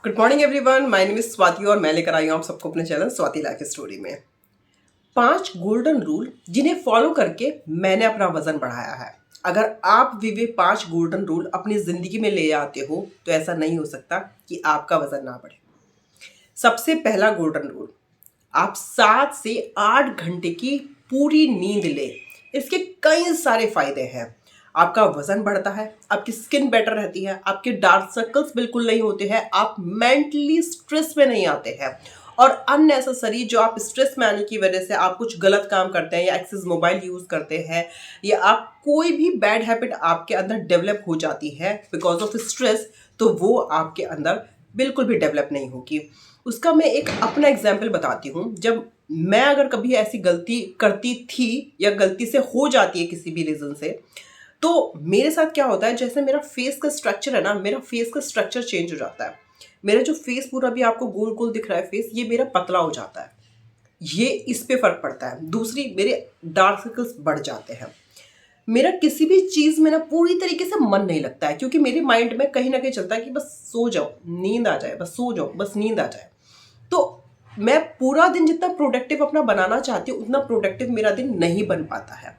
Good morning everyone, my name is Swati और मैं लेकर आई हूँ आप सबको अपने चैनल स्वाति लाइफ स्टोरी में 5 गोल्डन रूल जिन्हें फॉलो करके मैंने अपना वजन बढ़ाया है। अगर आप भी वे 5 गोल्डन रूल अपनी जिंदगी में ले आते हो तो ऐसा नहीं हो सकता कि आपका वजन ना बढ़े। सबसे पहला गोल्डन रूल, आप 7 से 8 घंटे की पूरी नींद ले। इसके कई सारे फायदे हैं। आपका वजन बढ़ता है, आपकी स्किन बेटर रहती है, आपके डार्क सर्कल्स बिल्कुल नहीं होते हैं, आप मेंटली स्ट्रेस में नहीं आते हैं और अननेसेसरी जो आप स्ट्रेस में आने की वजह से आप कुछ गलत काम करते हैं या एक्सेस मोबाइल यूज करते हैं या आप कोई भी बैड हैबिट आपके अंदर डेवलप हो जाती है बिकॉज ऑफ स्ट्रेस, तो वो आपके अंदर बिल्कुल भी डेवलप नहीं होगी। उसका मैं एक अपना एग्जाम्पल बताती हूँ। जब मैं अगर कभी ऐसी गलती करती थी या गलती से हो जाती है किसी भी रीजन से, तो मेरे साथ क्या होता है, जैसे मेरा फेस का स्ट्रक्चर है ना, मेरा फेस का स्ट्रक्चर चेंज हो जाता है। मेरा जो फेस पूरा भी आपको गोल गोल दिख रहा है फेस, ये मेरा पतला हो जाता है। ये इस पे फर्क पड़ता है। दूसरी, मेरे डार्क सर्कल्स बढ़ जाते हैं। मेरा किसी भी चीज में ना पूरी तरीके से मन नहीं लगता है, क्योंकि मेरे माइंड में कहीं ना कहीं चलता है कि बस सो जाओ, नींद आ जाए, बस सो जाओ, बस नींद आ जाए। तो मैं पूरा दिन जितना प्रोडक्टिव अपना बनाना चाहती हूँ उतना प्रोडक्टिव मेरा दिन नहीं बन पाता है।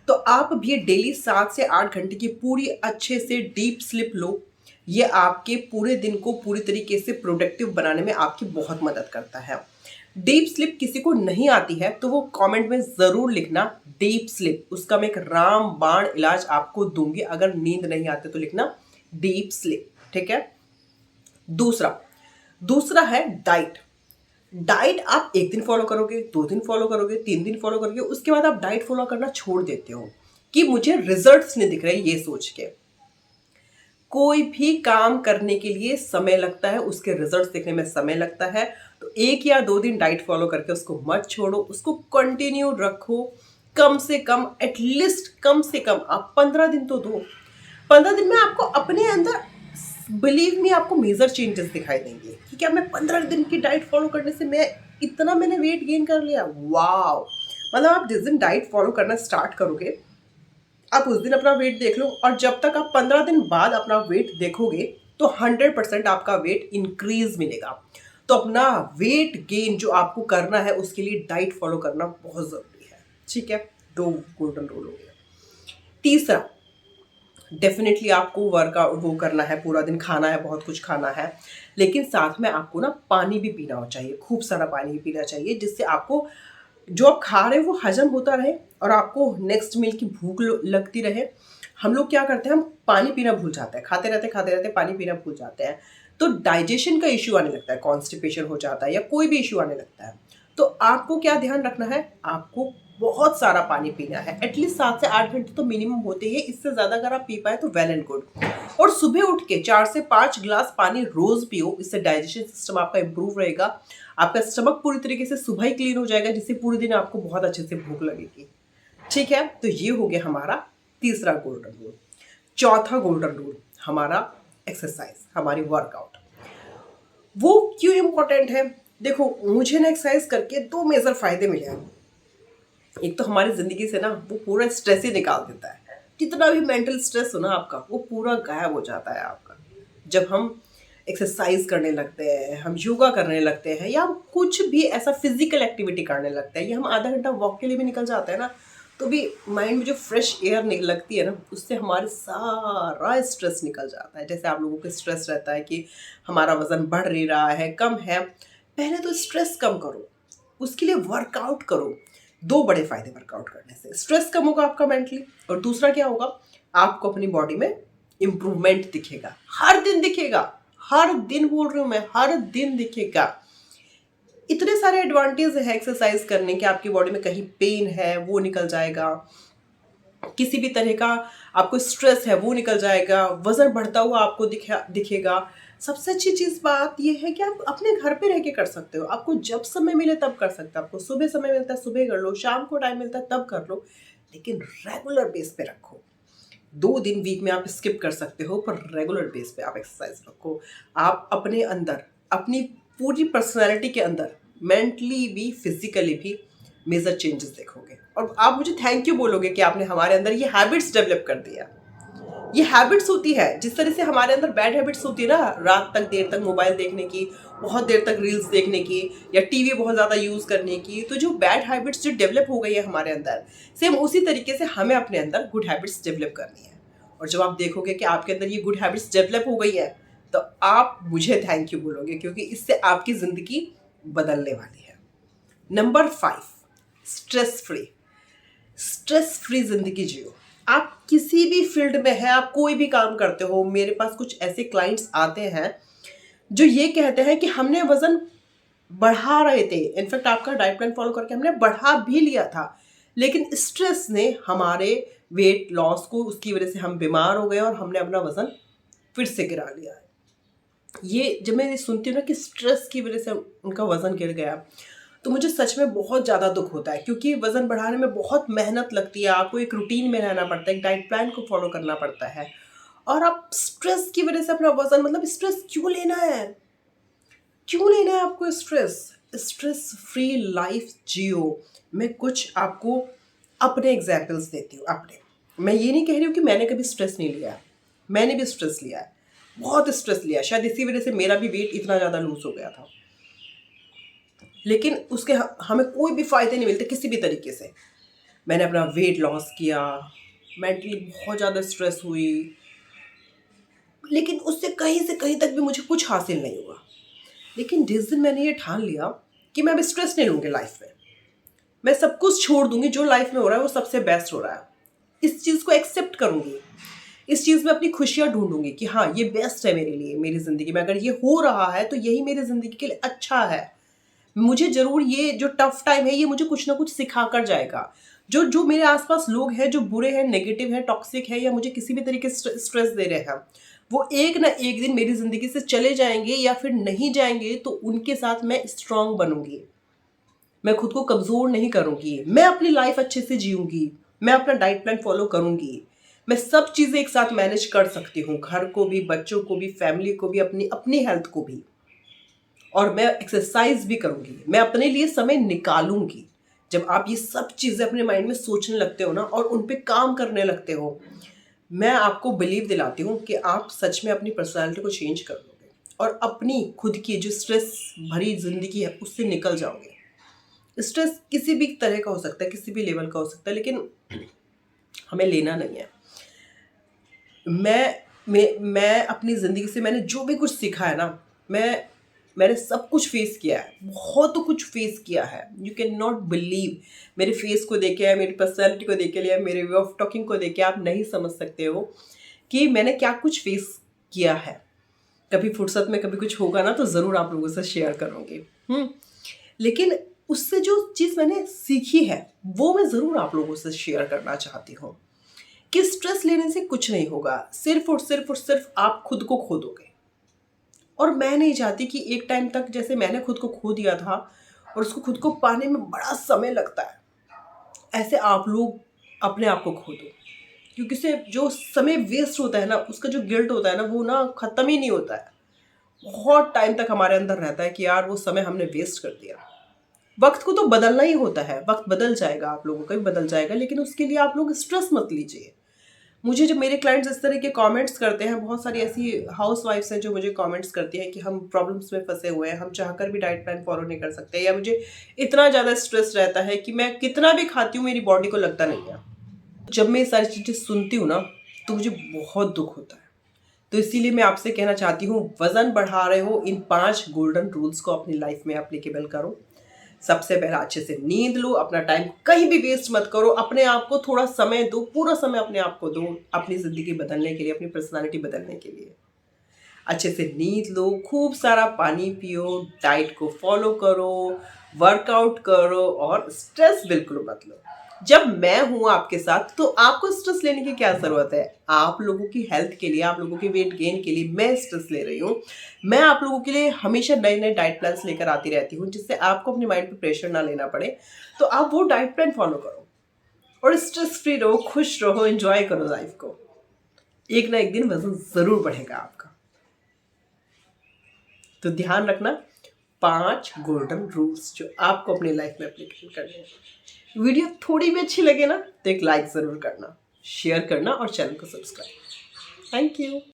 तो आप भी डेली 7 से 8 घंटे की पूरी अच्छे से डीप स्लिप लो। ये आपके पूरे दिन को पूरी तरीके से प्रोडक्टिव बनाने में आपकी बहुत मदद करता है। डीप स्लिप किसी को नहीं आती है तो वो कमेंट में ज़रूर लिखना डीप स्लिप। उसका मैं एक राम बाण इलाज आपको दूंगी। अगर नींद नहीं आती तो लिखना डीप स्लिप, ठीक है। दूसरा दूसरा है डाइट। डाइट आप एक दिन फॉलो करोगे, 2 दिन फॉलो करोगे, 3 दिन फॉलो करोगे, उसके बाद आप डाइट फॉलो करना छोड़ देते हो कि मुझे रिजल्ट्स नहीं दिख रहे। ये सोच के कोई भी काम करने के लिए समय लगता है, उसके रिजल्ट्स दिखने में समय लगता है। तो 1 या 2 दिन डाइट फॉलो करके उसको मत छोड़ो, उसको कंटिन्यू रखो। कम से कम एटलीस्ट कम से कम आप 15 दिन तो दो। 15 दिन में आपको अपने अंदर, बिलीव मी, आपको मेजर चेंजेस दिखाई देंगे कि क्या मैं 15 दिन की डाइट फॉलो करने से मैंने वेट गेन कर लिया। वाओ! मतलब आप जिस दिन डाइट फॉलो करना स्टार्ट करोगे, आप उस दिन अपना वेट देख लो और जब तक आप 15 दिन बाद अपना वेट देखोगे तो 100% आपका वेट इंक्रीज मिलेगा। तो अपना वेट गेन जो आपको करना है उसके लिए डाइट फॉलो करना बहुत जरूरी है, ठीक है। 2 गोल्डन रूल हो गया। तीसरा, डेफिनेटली आपको वर्कआउट वो करना है, पूरा दिन खाना है, बहुत कुछ खाना है, लेकिन साथ में आपको ना पानी भी पीना हो चाहिए, खूब सारा पानी भी पीना चाहिए, जिससे आपको जो आप खा रहे हो वो हजम होता रहे और आपको नेक्स्ट मील की भूख लगती रहे। हम लोग क्या करते हैं, हम पानी पीना भूल जाते हैं, खाते रहते पानी पीना भूल जाते हैं, तो डाइजेशन का इश्यू आने लगता है, कॉन्स्टिपेशन हो जाता है या कोई भी इश्यू आने लगता है। तो आपको क्या ध्यान रखना है, आपको बहुत सारा पानी पीना है। एटलीस्ट 7 से 8 घंटे तो मिनिमम होते ही, इससे ज़्यादा अगर आप पी पाए तो वेल एंड गुड। और सुबह उठ के 4 से 5 गिलास पानी रोज पियो, इससे डाइजेशन सिस्टम आपका इंप्रूव रहेगा। आपका स्टमक पूरी तरीके से सुबह ही क्लीन हो जाएगा, जिससे पूरे दिन आपको बहुत अच्छे से भूख लगेगी, ठीक है। तो ये हो गया हमारा तीसरा गोल्डन रूल। चौथा गोल्डन रूल हमारा एक्सरसाइज, हमारी वर्कआउट। वो क्यों इंपॉर्टेंट है? देखो, मुझे ना एक्सरसाइज करके 2 मेजर फायदे मिले हैं। एक तो हमारी जिंदगी से ना वो पूरा स्ट्रेस ही निकाल देता है। जितना भी मेंटल स्ट्रेस हो ना आपका, वो पूरा गायब हो जाता है आपका जब हम एक्सरसाइज करने लगते हैं, हम योगा करने लगते हैं या हम कुछ भी ऐसा फिजिकल एक्टिविटी करने लगते हैं, या हम आधा घंटा वॉक के लिए भी निकल जाते हैं ना, तो भी माइंड में जो फ्रेश एयर लगती है ना, उससे हमारे सारा स्ट्रेस निकल जाता है। जैसे आप लोगों को स्ट्रेस रहता है कि हमारा वजन बढ़ नहीं रहा है, कम है, पहले तो स्ट्रेस कम करो, उसके लिए वर्कआउट करो। 2 बड़े फायदे वर्कआउट करने से, स्ट्रेस कम होगा आपका मेंटली, और दूसरा क्या होगा, आपको अपनी बॉडी में इंप्रूवमेंट दिखेगा, हर दिन दिखेगा। हर दिन बोल रही हूँ मैं, हर दिन दिखेगा। इतने सारे एडवांटेज है एक्सरसाइज करने के। आपकी बॉडी में कहीं पेन है वो निकल जाएगा, किसी भी तरह का आपको स्ट्रेस है वो निकल जाएगा, वजन बढ़ता हुआ आपको दिखेगा। सबसे अच्छी चीज बात यह है कि आप अपने घर पे रह के कर सकते हो। आपको जब समय मिले तब कर सकते हो। आपको सुबह समय मिलता है सुबह कर लो, शाम को टाइम मिलता है तब कर लो, लेकिन रेगुलर बेस पे रखो। 2 दिन वीक में आप स्किप कर सकते हो, पर रेगुलर बेस पे आप एक्सरसाइज रखो। आप अपने अंदर, अपनी पूरी पर्सनैलिटी के अंदर, मेंटली भी फिजिकली भी मेजर चेंजेस देखोगे और आप मुझे थैंक यू बोलोगे कि आपने हमारे अंदर ये हैबिट्स डेवलप कर दिया। ये हैबिट्स होती है, जिस तरह से हमारे अंदर बैड हैबिट्स होती है ना, रात तक देर तक मोबाइल देखने की, बहुत देर तक रील्स देखने की, या टीवी बहुत ज़्यादा यूज़ करने की, तो जो बैड हैबिट्स जो डेवलप हो गई है हमारे अंदर, सेम उसी तरीके से हमें अपने अंदर गुड हैबिट्स डेवलप करनी है। और जब आप देखोगे कि आपके अंदर ये गुड हैबिट्स डेवलप हो गई है, तो आप मुझे थैंक यू बोलोगे, क्योंकि इससे आपकी ज़िंदगी बदलने वाली है। Number 5, stress free. Stress free ज़िंदगी जियो। आप किसी भी फील्ड में हैं, आप कोई भी काम करते हो, मेरे पास कुछ ऐसे क्लाइंट्स आते हैं जो ये कहते हैं कि हमने वज़न बढ़ा रहे थे, इनफैक्ट आपका डाइट प्लान फॉलो करके हमने बढ़ा भी लिया था, लेकिन स्ट्रेस ने हमारे वेट लॉस को, उसकी वजह से हम बीमार हो गए और हमने अपना वज़न फिर से गिरा लिया है। ये जब मैं ये सुनती हूँ ना कि स्ट्रेस की वजह से उनका वज़न गिर गया, तो मुझे सच में बहुत ज़्यादा दुख होता है, क्योंकि वज़न बढ़ाने में बहुत मेहनत लगती है, आपको एक रूटीन में रहना पड़ता है, एक डाइट प्लान को फॉलो करना पड़ता है, और आप स्ट्रेस की वजह से अपना वज़न, मतलब स्ट्रेस क्यों लेना है? क्यों लेना है आपको स्ट्रेस? स्ट्रेस फ्री लाइफ जियो। मैं कुछ आपको अपने एग्जाम्पल्स देती हूँ अपने। मैं ये नहीं कह रही हूँ कि मैंने कभी स्ट्रेस नहीं लिया है, मैंने भी स्ट्रेस लिया है, बहुत स्ट्रेस लिया है, शायद इसी वजह से मेरा भी वेट इतना ज़्यादा लूज हो गया था, लेकिन उसके हमें कोई भी फ़ायदे नहीं मिलते किसी भी तरीके से। मैंने अपना वेट लॉस किया, मेंटली बहुत ज़्यादा स्ट्रेस हुई, लेकिन उससे कहीं से कहीं तक भी मुझे कुछ हासिल नहीं हुआ। लेकिन जिस दिन मैंने ये ठान लिया कि मैं अब स्ट्रेस नहीं लूँगी लाइफ में, मैं सब कुछ छोड़ दूंगी, जो लाइफ में हो रहा है वो सबसे बेस्ट हो रहा है, इस चीज़ को एक्सेप्ट करूंगी, इस चीज़ में अपनी खुशियाँ ढूंढूंगी कि हाँ ये बेस्ट है मेरे लिए, मेरी ज़िंदगी में अगर ये हो रहा है तो यही मेरी ज़िंदगी के लिए अच्छा है। मुझे ज़रूर ये जो टफ टाइम है ये मुझे कुछ ना कुछ सिखा कर जाएगा। जो जो मेरे आसपास लोग हैं जो बुरे हैं, नेगेटिव हैं, टॉक्सिक है, या मुझे किसी भी तरीके से स्ट्रेस दे रहे हैं, वो एक ना एक दिन मेरी ज़िंदगी से चले जाएंगे, या फिर नहीं जाएंगे तो उनके साथ मैं स्ट्रांग बनूंगी। मैं खुद को कमज़ोर नहीं करूंगी, मैं अपनी लाइफ अच्छे से जीऊँगी, मैं अपना डाइट प्लान फॉलो करूंगी, मैं सब चीज़ें एक साथ मैनेज कर सकती हूँ, घर को भी, बच्चों को भी, फैमिली को भी, अपनी अपनी हेल्थ को भी, और मैं एक्सरसाइज भी करूंगी, मैं अपने लिए समय निकालूंगी। जब आप ये सब चीज़ें अपने माइंड में सोचने लगते हो ना और उन पे काम करने लगते हो, मैं आपको बिलीव दिलाती हूँ कि आप सच में अपनी पर्सनैलिटी को चेंज कर लोगे और अपनी खुद की जो स्ट्रेस भरी ज़िंदगी है उससे निकल जाओगे। स्ट्रेस किसी भी तरह का हो सकता है, किसी भी लेवल का हो सकता है, लेकिन हमें लेना नहीं है। मैं अपनी ज़िंदगी से मैंने जो भी कुछ सीखा है ना, मैंने सब कुछ फेस किया है, बहुत कुछ फेस किया है। यू कैन नॉट बिलीव, मेरे फेस को देख के, मेरी पर्सनैलिटी को देख के, या मेरे वे ऑफ टॉकिंग को देख के आप नहीं समझ सकते हो कि मैंने क्या कुछ फेस किया है। कभी फुर्सत में कभी कुछ होगा ना तो ज़रूर आप लोगों से शेयर करूँगी। लेकिन उससे जो चीज़ मैंने सीखी है वो मैं ज़रूर आप लोगों से शेयर करना चाहती हूँ कि स्ट्रेस लेने से कुछ नहीं होगा, सिर्फ और सिर्फ और सिर्फ आप खुद को खो दोगे। और मैं नहीं चाहती कि एक टाइम तक जैसे मैंने खुद को खो दिया था और उसको खुद को पाने में बड़ा समय लगता है, ऐसे आप लोग अपने आप को खो दो, क्योंकि से जो समय वेस्ट होता है ना, उसका जो गिल्ट होता है ना, वो ना ख़त्म ही नहीं होता है। बहुत टाइम तक हमारे अंदर रहता है कि यार वो समय हमने वेस्ट कर दिया। वक्त को तो बदलना ही होता है, वक्त बदल जाएगा, आप लोगों का भी बदल जाएगा, लेकिन उसके लिए आप लोग स्ट्रेस मत लीजिए। मुझे जब मेरे क्लाइंट्स इस तरह के कमेंट्स करते हैं, बहुत सारी ऐसी हाउस वाइफ्स हैं जो मुझे कमेंट्स करती हैं कि हम प्रॉब्लम्स में फंसे हुए हैं, हम चाहकर भी डाइट प्लान फॉलो नहीं कर सकते, या मुझे इतना ज़्यादा स्ट्रेस रहता है कि मैं कितना भी खाती हूँ मेरी बॉडी को लगता नहीं है। जब मैं ये सारी चीज़ें सुनती हूँ ना तो मुझे बहुत दुख होता है। तो इसीलिए मैं आपसे कहना चाहती हूँ, वज़न बढ़ा रहे हो, इन 5 गोल्डन रूल्स को अपनी लाइफ में एप्लीकेबल करो। सबसे पहला, अच्छे से नींद लो, अपना टाइम कहीं भी वेस्ट मत करो, अपने आप को थोड़ा समय दो, पूरा समय अपने आप को दो, अपनी ज़िंदगी बदलने के लिए, अपनी पर्सनालिटी बदलने के लिए। अच्छे से नींद लो, खूब सारा पानी पियो, डाइट को फॉलो करो, वर्कआउट करो, और स्ट्रेस बिल्कुल मत लो। जब मैं हूँ आपके साथ तो आपको स्ट्रेस लेने की क्या ज़रूरत है? आप लोगों की हेल्थ के लिए, आप लोगों के वेट गेन के लिए मैं स्ट्रेस ले रही हूँ। मैं आप लोगों के लिए हमेशा नए नए डाइट प्लान्स लेकर आती रहती हूँ, जिससे आपको अपने माइंड पे प्रेशर ना लेना पड़े। तो आप वो डाइट प्लान फॉलो करो और स्ट्रेस फ्री रहो, खुश रहो, एंजॉय करो लाइफ को। एक ना एक दिन वजन ज़रूर बढ़ेगा आपका। तो ध्यान रखना, 5 गोल्डन रूल्स जो आपको अपनी लाइफ में एप्लीकेशन करने हैं। वीडियो थोड़ी भी अच्छी लगे ना तो एक लाइक ज़रूर करना, शेयर करना और चैनल को सब्सक्राइब। Thank you.